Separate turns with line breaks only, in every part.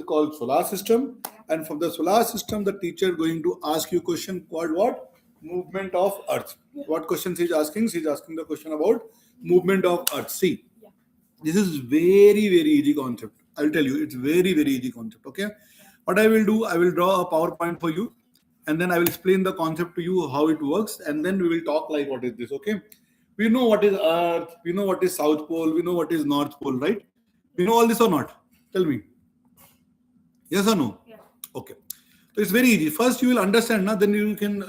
called solar system. And from the solar system, the teacher going to ask you question called what? Movement of Earth. What questions he's asking? He's asking the question about movement of Earth. See, this is very, very easy concept. I'll tell you, it's very, very easy concept. Okay. What I will do, I will draw a PowerPoint for you, and then I will explain the concept to you, how it works, and then we will talk like what is this. Okay. We know what is Earth, we know what is South Pole, we know what is North Pole, right? We know all this or not? Tell me. Yes or no? Yeah. Okay. So it's very easy. First you will understand, now then you can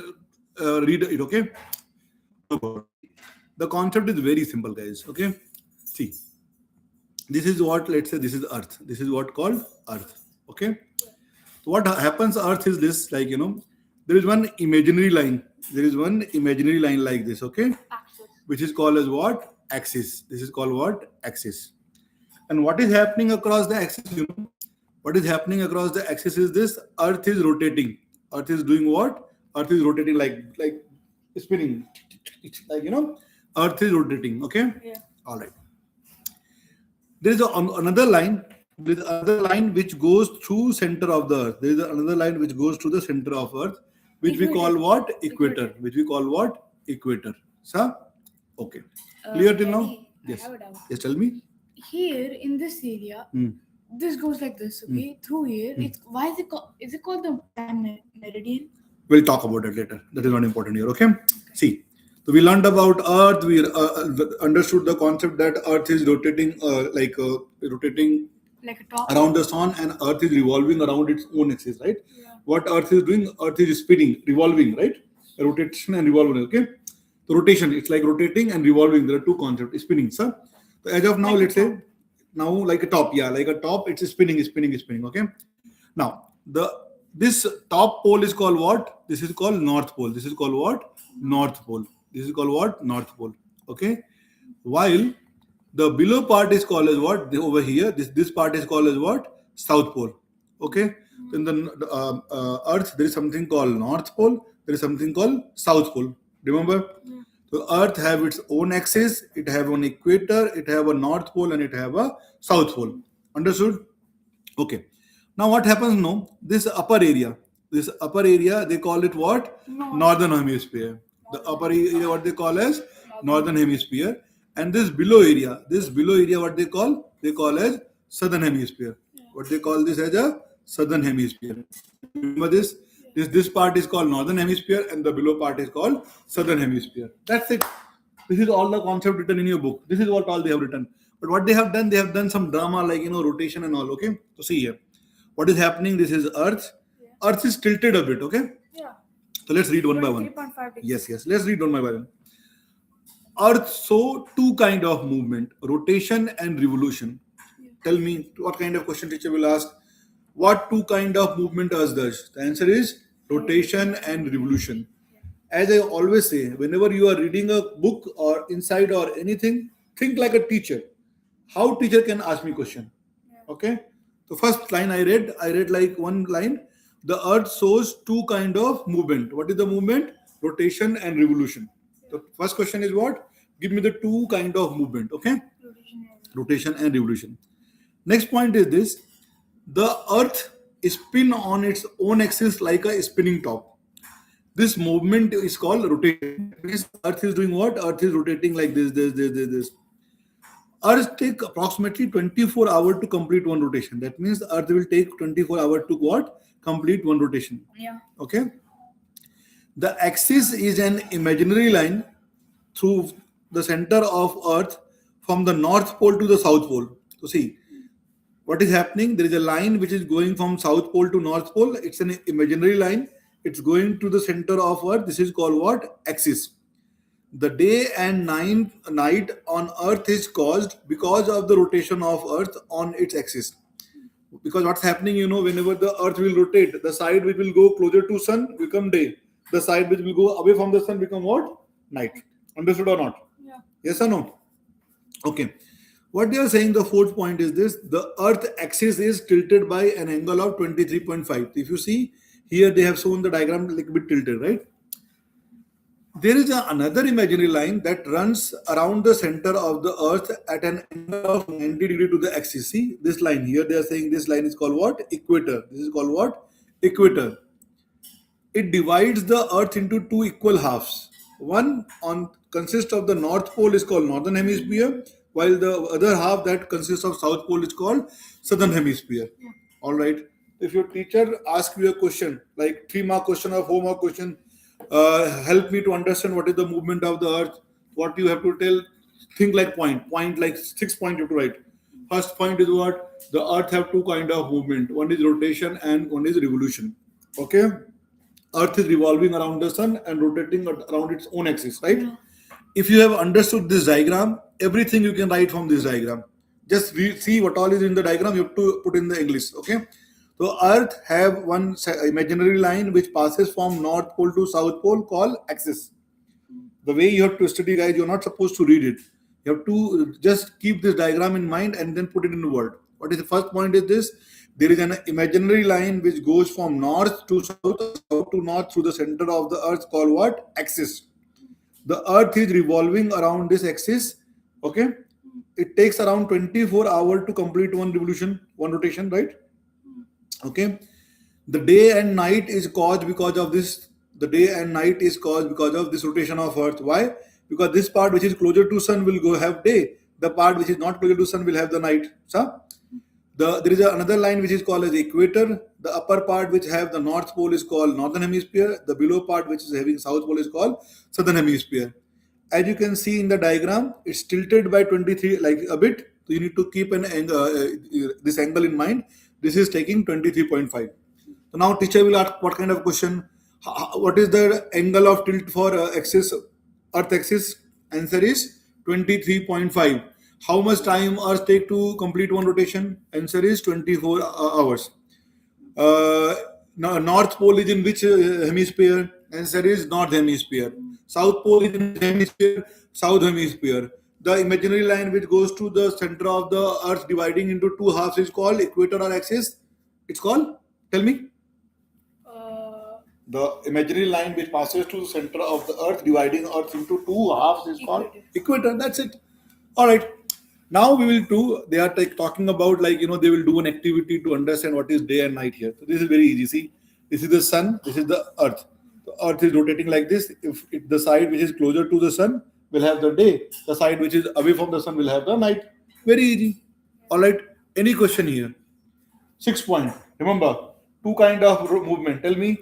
read it. Okay. The concept is very simple, guys. Okay. See. This is what, let's say this is Earth. This is what called Earth. Okay. So what happens Earth is this, like, there is one imaginary line. There is one imaginary line like this. Okay. Axis. Which is called as what? Axis. This is called what? Axis. And what is happening across the axis? What is happening across the axis is this: Earth is rotating. Earth is doing what? Earth is rotating like spinning. Like, Earth is rotating. Okay. Yeah. All right. There is another line. There is another line which goes through center of the Earth. There is another line which goes to the center of Earth, which we call what? Equator. Which we call what? Equator. Sir? Okay. Clear till now? Yes. Yes. Tell me.
Here in this area, this goes like this. Okay. Through here, it's why is it called? Is it called the prime meridian?
We'll talk about it later. That is not important here. Okay. See. So we learned about Earth. We understood the concept that Earth is rotating, rotating
like a top
around the sun, and Earth is revolving around its own axis, right? Yeah. What Earth is doing? Earth is spinning, revolving, right? Rotation and revolving. Okay. So rotation, it's like rotating and revolving. There are two concepts. Spinning, sir. So as of now, like let's say now like a top, yeah, like a top. It's spinning. Okay. Now this top pole is called what? This is called North Pole. This is called what? North Pole. This is called what? North Pole. Okay. While the below part is called as what? Over here, this part is called as what? South Pole. Okay. In the Earth, there is something called North Pole. There is something called South Pole. Remember? Yeah. So Earth have its own axis. It have an equator. It have a North Pole and it have a South Pole. Understood? Okay. Now what happens? No, this upper area, they call it what? Northern Hemisphere. The upper area, what they call as Northern Hemisphere, and this below area, what they call as Southern Hemisphere. What they call this as a Southern Hemisphere. Remember this? This part is called Northern Hemisphere, and the below part is called Southern Hemisphere. That's it. This is all the concept written in your book. This is what all they have written. But what they have done some drama like rotation and all. Okay. So see here, what is happening? This is Earth. Yeah. Earth is tilted a bit. Okay. Yeah. So let's read one by one. Yes. Let's read one by one. Earth saw two kind of movement: rotation and revolution. Yeah. Tell me, what kind of question teacher will ask? What two kind of movement Earth does? The answer is rotation and revolution. As I always say, whenever you are reading a book or inside or anything, think like a teacher. How teacher can ask me question? Okay. So first line I read like one line. The Earth shows two kind of movement. What is the movement? Rotation and revolution. The first question is what? Give me the two kind of movement. Okay. Rotation and revolution. Next point is this. The Earth spin on its own axis like a spinning top. This movement is called rotation. Earth is doing what? Earth is rotating like this. Earth take approximately 24 hours to complete one rotation. That means the Earth will take 24 hours to what? Complete one rotation. Yeah. Okay. The axis is an imaginary line through the center of Earth from the North Pole to the South Pole. So see, what is happening? There is a line which is going from South Pole to North Pole. It's an imaginary line. It's going to the center of Earth. This is called what? Axis. The day and night on Earth is caused because of the rotation of Earth on its axis. Because what's happening, whenever the Earth will rotate, the side which will go closer to sun become day. The side which will go away from the sun become what? Night. Understood or not? Yeah. Yes or no? Okay. What they are saying, the fourth point is this: the Earth axis is tilted by an angle of 23.5. If you see here, they have shown the diagram like a bit tilted, right? There is another imaginary line that runs around the center of the earth at an angle of 90 degree to the axis. See this line here, they are saying this line is called what? Equator. This is called what? Equator. It divides the earth into two equal halves. One on consists of the north pole is called northern hemisphere, while the other half that consists of south pole is called southern hemisphere. All right. If your teacher asks you a question like 3 mark question or 4 mark question, help me to understand what is the movement of the earth. What you have to tell, think like point like 6 point you have to write. First point is what? The earth have two kind of movement. One is rotation and one is revolution. Okay. Earth is revolving around the sun and rotating around its own axis, right? If you have understood this diagram, everything you can write from this diagram. Just see what all is in the diagram. You have to put in the English. Okay. So Earth have one imaginary line which passes from North Pole to South Pole called axis. The way you have to study, guys, you're not supposed to read it. You have to just keep this diagram in mind and then put it in the word. What is the first point is this? There is an imaginary line which goes from north to south or south to north through the center of the earth called what? Axis. The earth is revolving around this axis. Okay. It takes around 24 hours to complete one revolution, one rotation, right? Okay. The day and night is caused because of this. The day and night is caused because of this rotation of earth. Why? Because this part which is closer to sun will go have day. The part which is not closer to sun will have the night. So there is another line which is called as equator. The upper part which have the north pole is called northern hemisphere. The below part which is having south pole is called southern hemisphere. As you can see in the diagram, it's tilted by 23 like a bit. So you need to keep an angle, this angle in mind. This is taking 23.5. So now teacher will ask what kind of question? What is the angle of tilt for axis, earth axis? Answer is 23.5. How much time Earth take to complete one rotation? Answer is 24 hours. Now, North Pole is in which hemisphere? Answer is North Hemisphere. South Pole is in which hemisphere? South Hemisphere. The imaginary line which goes to the center of the Earth dividing into two halves is called equator or axis. It's called? Tell me. The imaginary line which passes to the center of the Earth dividing Earth into two halves is called equator. That's it. All right. Now we will do. They are talking about like they will do an activity to understand what is day and night here. So this is very easy. See, this is the sun. This is the Earth. The Earth is rotating like this. If the side which is closer to the sun will have the day. The side which is away from the sun will have the night. Very easy. All right. Any question here? 6 point. Remember, two kind of movement. Tell me.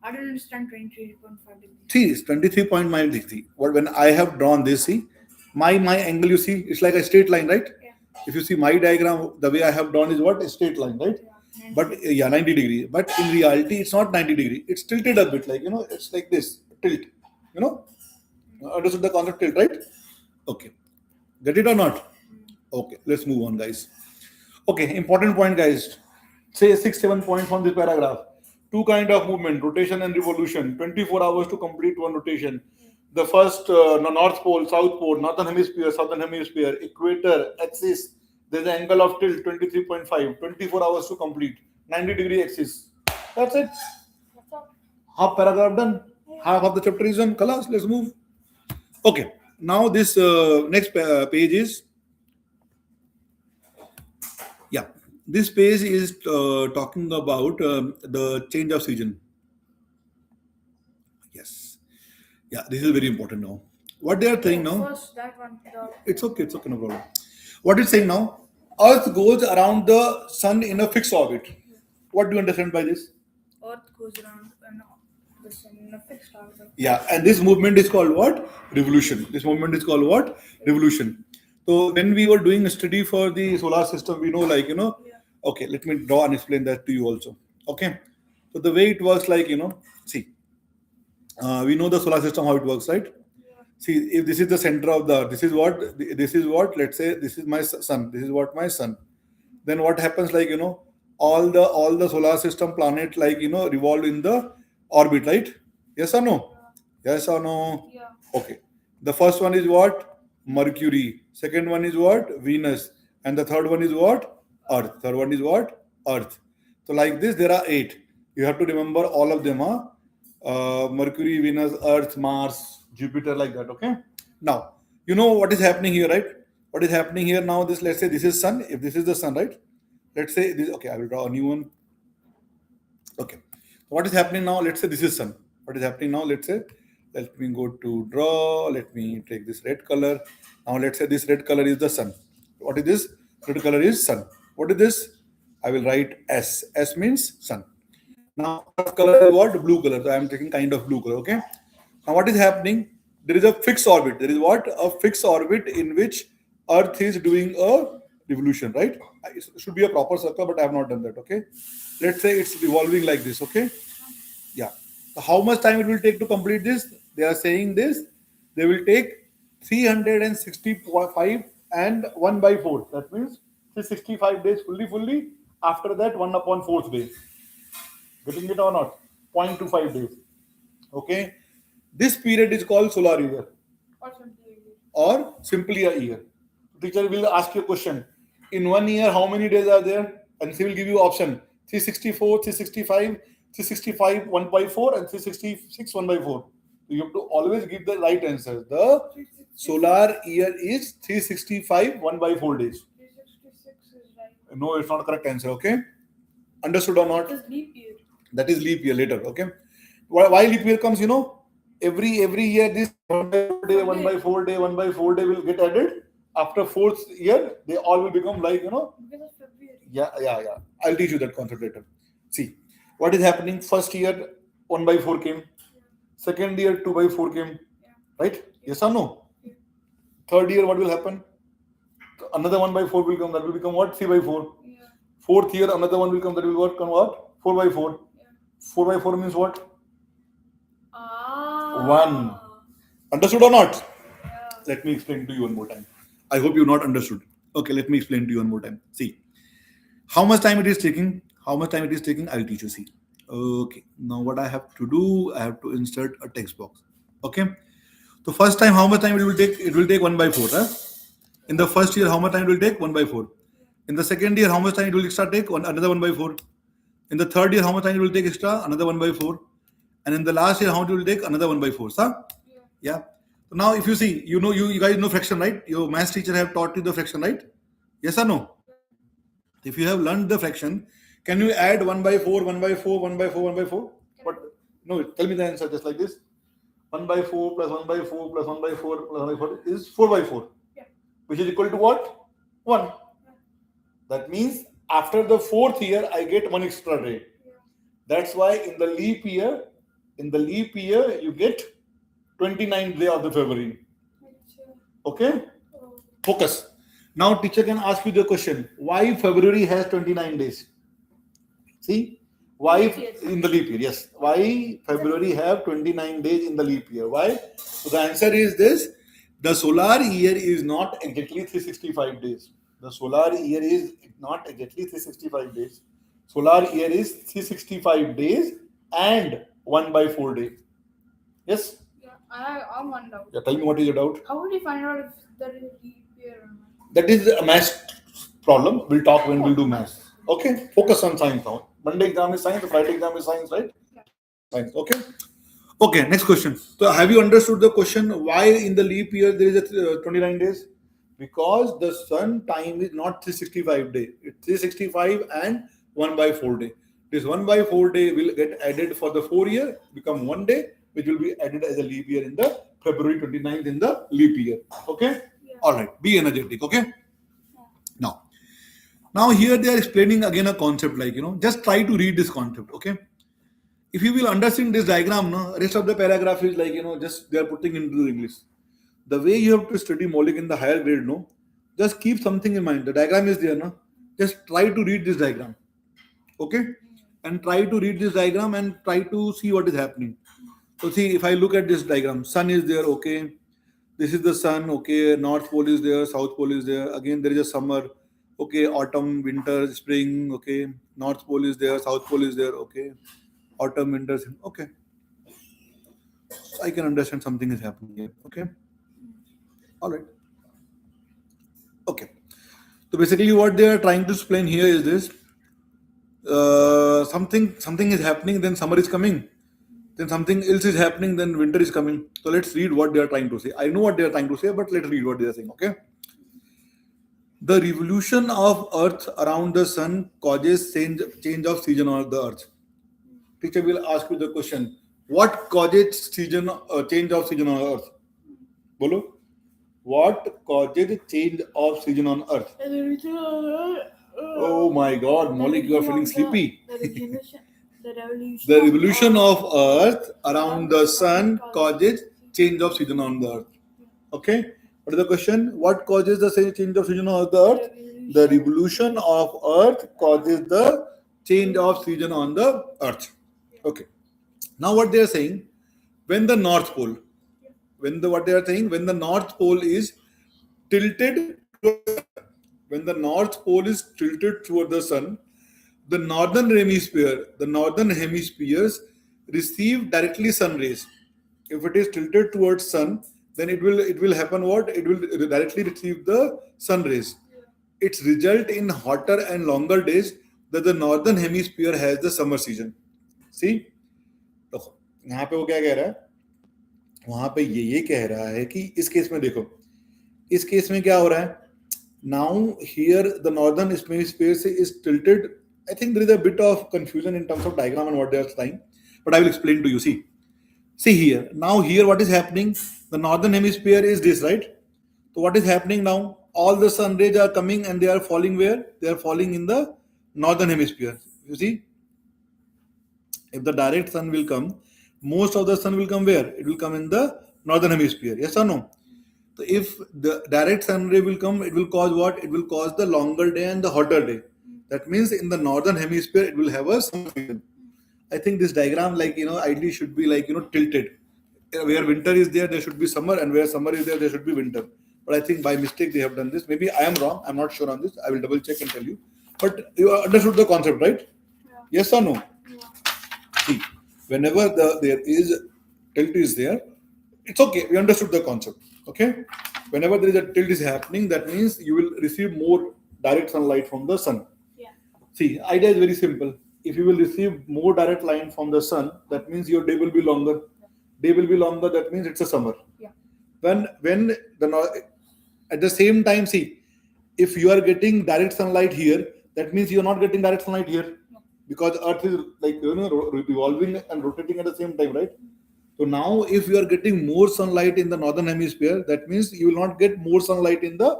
I don't understand 23.5 degrees.
See, it's 23.5 degrees. What when I have drawn this, see, my angle, you see, it's like a straight line, right?
Yeah.
If you see my diagram, the way I have drawn is what? A straight line, right?
Yeah.
But yeah, 90 degree. But in reality, it's not 90 degree. It's tilted a bit, like it's like this tilt. Understood the concept tilt, right? Okay. Get it or not? Okay, let's move on, guys. Okay, important point, guys. Say 6-7 points from this paragraph. Two kind of movement, rotation and revolution. 24 hours to complete one rotation. The first north pole, south pole, northern hemisphere, southern hemisphere, equator, axis. There's an angle of tilt 23.5. 24 hours to complete. 90-degree axis. That's it. Half paragraph done. Half of the chapter is done. Kalas, let's move. Okay. Now this next page is. Yeah. This page is talking about the change of season. Yes. Yeah, this is very important now. What they are saying now?
First, that one.
It's okay, no problem. What it's saying now? Earth goes around the sun in a fixed orbit. What do you understand by this?
Earth goes around the sun in a fixed orbit.
Yeah, and this movement is called what? Revolution. This movement is called what? Revolution. So when we were doing a study for the solar system, we know
Yeah.
Okay, let me draw and explain that to you also. Okay. So the way it works, like, see, we know the solar system, how it works, right?
Yeah.
See, if this is the center of the earth, this is what, let's say, this is my sun, this is what my sun. Then what happens, like, all the solar system planet, like, revolve in the orbit, right? Yes or no? Yes or no?
Yeah.
Okay. The first one is what? Mercury. Second one is what? Venus. And the third one is what? Earth. Third one is what? Earth. So like this, there are 8. You have to remember all of them, huh? Mercury, Venus, Earth, Mars, Jupiter, like that. Okay. Now, you know what is happening here, right? What is happening here now? This, let's say this is sun. If this is the sun, right? Let's say this. Okay, I will draw a new one. Okay. What is happening now? Let's say this is sun. What is happening now? Let's say, let me go to draw. Let me take this red color. Now let's say this red color is the sun. What is this? Red color is sun. What is this? I will write S. S means sun. Now earth color is what? Blue color. So I am taking kind of blue color. Okay. Now what is happening? There is a fixed orbit. There is what? A fixed orbit in which Earth is doing a revolution, right? It should be a proper circle, but I have not done that. Okay. Let's say it's revolving like this. Okay. Yeah. So how much time it will take to complete this? They are saying this. They will take 365 and 1 by 4. That means 365 days fully. After that, 1 upon 4th day. Getting it or not? 0.25 days. Okay. This period is called solar year or simply a year. Teacher will ask you a question. In 1 year, how many days are there? And she will give you option 364, 365, 365 1 by 4 and 366 1 by 4. So you have to always give the right answer. The solar year is 365 1 by 4 days.
366 is right.
No, it's not correct answer. Okay. Understood or not?
It is leap year.
That is leap year later. Okay. Why leap year comes? Every year this 1 by 4 day, 1 by 4 day, 1 by 4 day will get added. After 4th year, they all will become like
Because of February.
Yeah. I'll teach you that concept later. See, what is happening? First year 1 by 4 came. Second year 2 by 4 came. Right? Yes or no? Third year what will happen? Another 1 by 4 will come. That will become what? 3 by 4. Fourth year another one will come. That will become what? 4 by 4. 4 by 4 means what? 1. Understood or not?
Yeah.
Let me explain to you one more time. I hope you not understood. Okay, let me explain to you one more time. See, how much time it is taking? I'll teach you. See. Okay, now what I have to do, I have to insert a text box. Okay. So first time, how much time it will take? It will take 1 by 4. Huh? In the first year, how much time it will take? 1 by 4. In the second year, how much time it will extra take? Another 1 by 4. In the third year, how much time it will take extra? Another 1 by 4. And in the last year, how much it will take? Another 1 by 4. Huh? Yeah. So now if you see, you guys know fraction, right? Your maths teacher have taught you the fraction, right? Yes or no? If you have learned the fraction, can you add 1 by 4, 1 by 4, 1 by 4, 1 by 4? What? No, tell me the answer just like this. 1 by 4 plus 1 by 4 plus 1 by 4 plus 1 by 4 is 4 by 4.
Yeah.
Which is equal to what? 1. Yeah. That means after the 4th year, I get 1 extra day. Yeah. That's why in the leap year, you get 29th day of the February. Okay? Focus. Now teacher can ask you the question, why February has 29 days? See? Why in the leap year? Yes. Why February have 29 days in the leap year? Why? So the answer is this. The solar year is not exactly 365 days. The solar year is not exactly 365 days. Solar year is 365 days and 1 by 4 day. Yes?
Yeah, I'm one doubt.
Yeah, tell me what is your doubt?
How would you find out if there is a leap year or not?
That is a math problem. We'll talk when we'll do math. Okay? Focus on science now. Monday exam is science, Friday exam is science, right?
Yeah.
Science. Okay? Okay, next question. So have you understood the question why in the leap year there is a 29 days? Because the sun time is not 365 day. It's 365 and 1 by 4 day. This 1 by 4 day will get added for the 4 year, become 1 day, which will be added as a leap year in the February 29th in the leap year. Okay?
Yeah.
All right. Be energetic. Okay? Yeah. Now here they are explaining again a concept like, just try to read this concept. Okay? If you will understand this diagram, rest of the paragraph is like, just they are putting into English. The way you have to study Maulik in the higher grade, just keep something in mind. The diagram is there, just try to read this diagram. Okay? And try to read this diagram and try to see what is happening. So see, if I look at this diagram, sun is there, okay. This is the sun, okay. North pole is there, south pole is there. Again, there is a summer, okay. Autumn, winter, spring, okay. North pole is there, south pole is there, okay. Autumn, winter, okay. I can understand something is happening here, okay. All right. Okay. So basically what they are trying to explain here is this. Something is happening, then summer is coming. then something else is happening, then winter is coming. So let's read what they are trying to say. I know what they are trying to say, but let's read what they are saying, okay? The revolution of Earth around the sun causes change of season on the Earth. Teacher will ask you the question: what causes change of season on Earth? Bolo. What causes change of season on Earth? Oh my God, Malik, you are feeling sleepy. The revolution of Earth around the sun causes change of season on the Earth. Okay. What is the question? What causes the change of season on the Earth? The revolution of Earth causes the change of season on the Earth. Okay. Now what they are saying, when the North Pole, what they are saying, when the North Pole is tilted towards the sun, when the North Pole is tilted toward the sun, the northern hemispheres receive directly sun rays. If it is tilted towards sun, then it will happen what? It will directly receive the sun rays. Its result in hotter and longer days that the northern hemisphere has the summer season. See, तो यहाँ पे वो क्या कह रहा है? वहां पे ये कह रहा है कि इस केस में देखो, इस केस में क्या हो रहा है? Now here the northern hemisphere is tilted. I think there is a bit of confusion in terms of diagram and what they are saying, but I will explain to you. See here. Now here what is happening? The northern hemisphere is this, right? So what is happening now? All the sun rays are coming and they are falling where? They are falling in the northern hemisphere. You see? If the direct sun will come, most of the sun will come where? It will come in the northern hemisphere. Yes or no? So if the direct sun ray will come, it will cause what? It will cause the longer day and the hotter day. That means in the northern hemisphere, it will have a summer season. I think this diagram, ideally should be tilted. Where winter is there should be summer, and where summer is there should be winter. But I think by mistake they have done this. Maybe I am wrong. I'm not sure on this. I will double check and tell you. But you understood the concept, right? Yeah. Yes or no? Yeah. See, whenever there is tilt is there, it's okay. We understood the concept. Okay. Whenever there is a tilt is happening, that means you will receive more direct sunlight from the sun. Yeah. See, idea is very simple. If you will receive more direct light from the sun, that means your day will be longer. Day will be longer. That means it's a summer. Yeah. When at the same time, see, if you are getting direct sunlight here, that means you are not getting direct sunlight here, because Earth is revolving and rotating at the same time, right? So now, if you are getting more sunlight in the northern hemisphere, that means you will not get more sunlight in the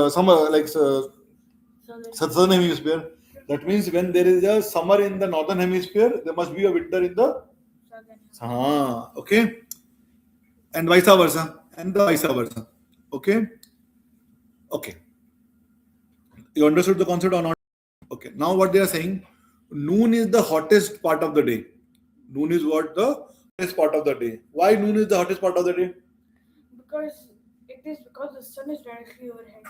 summer, southern hemisphere. That means when there is a summer in the northern hemisphere, there must be a winter in the southern. Okay, and vice versa, and the vice versa. Okay. You understood the concept or not? Okay. Now what they are saying, noon is the hottest part of the day. Noon is what? The hottest part of the day. Why noon is the hottest part of the day?
Because the sun is directly overhead.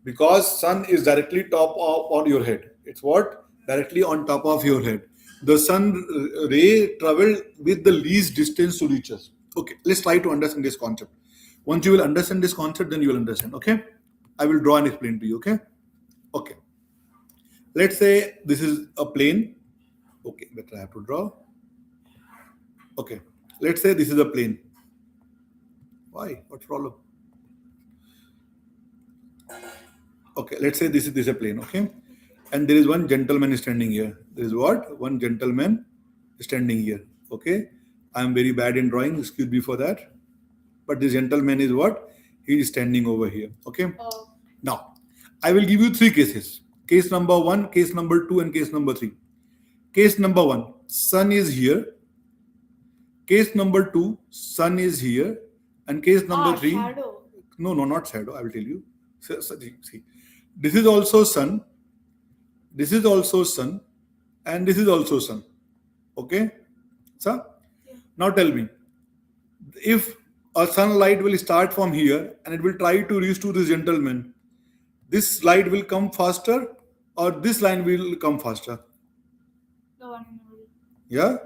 Because sun is directly top of on your head. It's what? Directly on top of your head. The sun ray travel with the least distance to reach us. Okay, let's try to understand this concept. Once you will understand this concept, then you will understand. Okay, I will draw and explain to you. Okay. Let's say this is a plane. Okay, better I have to draw. Okay, let's say this is a plane. Why? What's problem? Okay, let's say this is a plane. Okay, and there is one gentleman standing here. There is what? One gentleman standing here. Okay, I am very bad in drawing. Excuse me for that. But this gentleman is what? He is standing over here. Okay. Now, I will give you three cases. Case number 1, case number 2, and case number 3. Case number 1, sun is here. Case number 2, sun is here. And case number 3.
Shadow.
No, not shadow. I will tell you. See, this is also sun. This is also sun. And this is also sun. Okay? Sir? Yeah. Now tell me, if a sunlight will start from here and it will try to reach to this gentleman, this light will come faster or this line will come faster?
The one in the middle.
Yeah?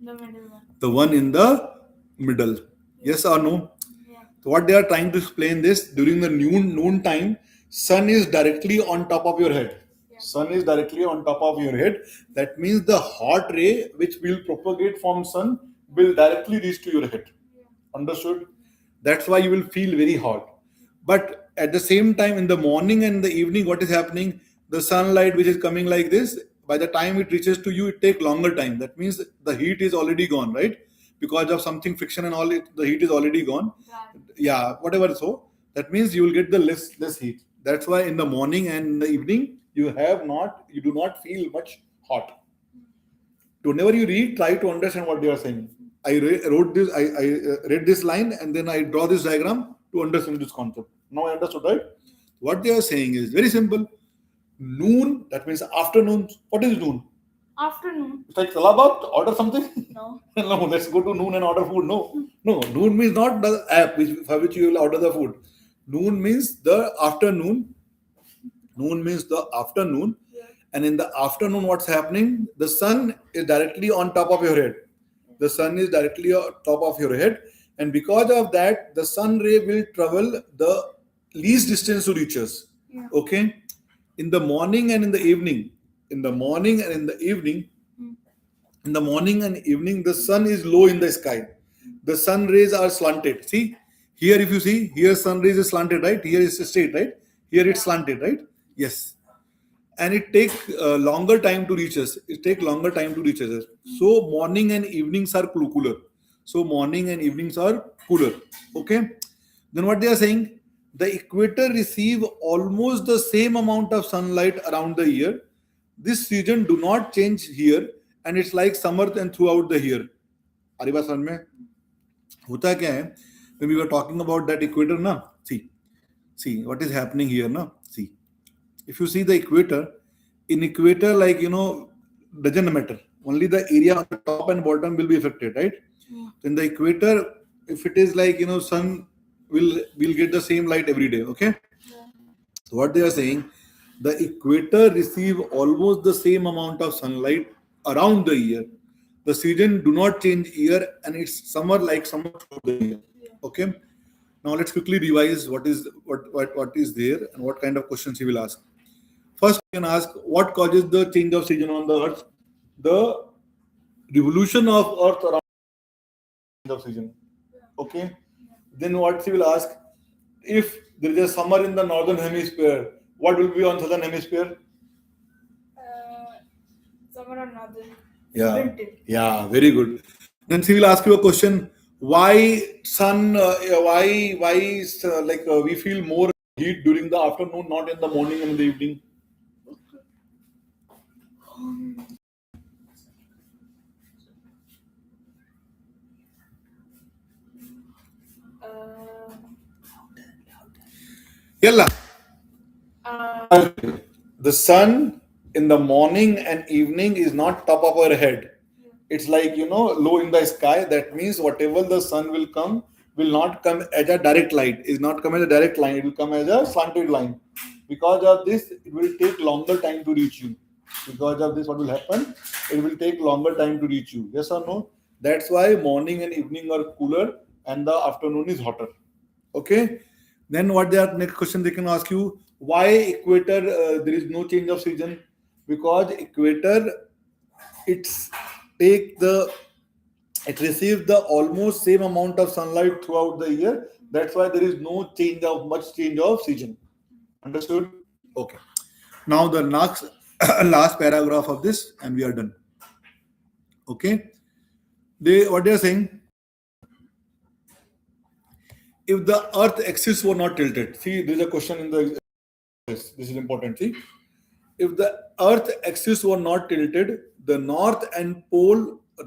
The middle one.
The one in the middle. Yes or no?
Yeah.
So what they are trying to explain this, during the noon time, sun is directly on top of your head. Yeah. Sun is directly on top of your head. That means the hot ray which will propagate from sun will directly reach to your head. Understood? That's why you will feel very hot. But at the same time, in the morning and the evening, what is happening? The sunlight which is coming like this, by the time it reaches to you, it take longer time. That means the heat is already gone, right? Because of something friction and all, the heat is already gone. Yeah, whatever. So that means you will get the less heat. That's why in the morning and in the evening you do not feel much hot. Whenever you read, try to understand what they are saying. I read this line and then I draw this diagram to understand this concept. Now I understood, right? What they are saying is very simple. Noon, that means afternoon. What is noon?
Afternoon.
It's like Salabat, order something?
No.
No, let's go to noon and order food. No. No, noon means not the app for which you will order the food. Noon means the afternoon. Noon means the afternoon. And in the afternoon, what's happening? The sun is directly on top of your head. The sun is directly on top of your head. And because of that, the sun ray will travel the least distance to reach us.
Yeah.
Okay? In the morning and in the evening, in the morning and in the evening, in the morning and evening, the sun is low in the sky. The sun rays are slanted. See, here if you see, here sun rays is slanted, right? Here is straight, right? Here it's slanted, right? Yes. And it take longer time to reach us. It take longer time to reach us. So morning and evenings are cooler. So morning and evenings are cooler. Okay. Then what they are saying? The equator receive almost the same amount of sunlight around the year. This season do not change here, and it's like summer and throughout the year. अरे बात समझ में होता क्या है? When we were talking about that equator, na, see what is happening here, na. See, if you see the equator, in equator, like doesn't matter. Only the area on the top and bottom will be affected, right?
Yeah.
In the equator, if it is like sun will get the same light every day. Okay.
Yeah.
So what they are saying, the equator receive almost the same amount of sunlight around the year. The season do not change year, and it's summer like summer throughout the year.
Yeah.
Okay. Now let's quickly revise what is there and what kind of questions he will ask. First, you can ask what causes the change of season on the earth? The revolution of earth around the change of season. Okay. Then what he will ask, if there is a summer in the northern hemisphere, what will be on southern hemisphere?
Summer or northern.
Yeah.
Winter.
Yeah, very good. Then she will ask you a question: why sun? Why is we feel more heat during the afternoon, not in the morning and in the evening? Yalla. The sun in the morning and evening is not top of our head. It's like low in the sky. That means whatever the sun will not come as a direct light. Is not come as a direct line. It will come as a slanted line. Because of this, it will take longer time to reach you. Because of this, what will happen? It will take longer time to reach you. Yes or no? That's why morning and evening are cooler and the afternoon is hotter. Okay. Then what their next question they can ask you, why equator there is no change of season? Because equator it's it receives the almost same amount of sunlight throughout the year. That's why there is no much change of season. Understood? Okay. Now the next last paragraph of this and we are done. Okay. What they are saying, if the earth axis were not tilted, see there is a question in the this is important. See, if the earth axis were not tilted, the north and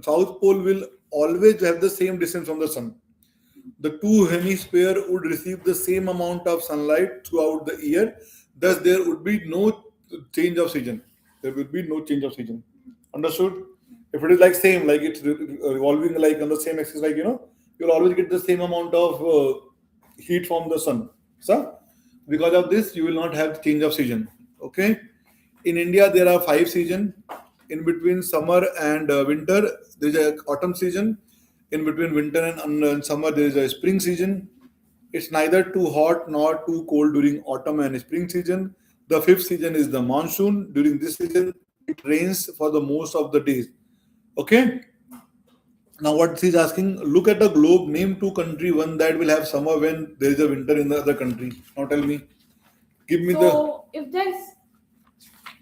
south pole will always have the same distance from the sun. The two hemispheres would receive the same amount of sunlight throughout the year. Thus, there would be no change of season. There will be no change of season. Understood? If it is like same, like it's revolving like on the same axis, like you'll always get the same amount of heat from the sun. So, because of this, you will not have change of season. Okay. In India, there are 5 seasons. In between summer and winter, there is a autumn season. In between winter and summer, there is a spring season. It's neither too hot nor too cold during autumn and spring season. The fifth season is the monsoon. During this season, it rains for the most of the days. Okay. Now, what he's asking, look at the globe, name two country, one that will have summer when there is a winter in the other country. Now, tell me, give me the.
So if there's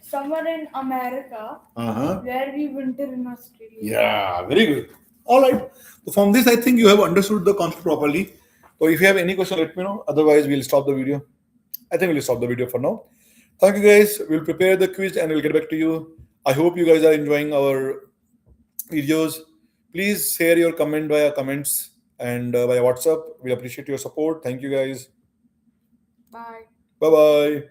summer in America, where we winter in Australia.
Yeah, very good. All right. So from this, I think you have understood the concept properly. So if you have any question, let me know. Otherwise, we'll stop the video. I think we'll stop the video for now. Thank you guys. We'll prepare the quiz and we'll get back to you. I hope you guys are enjoying our videos. Please share your comment via comments and via WhatsApp. We appreciate your support. Thank you guys.
Bye.
Bye bye.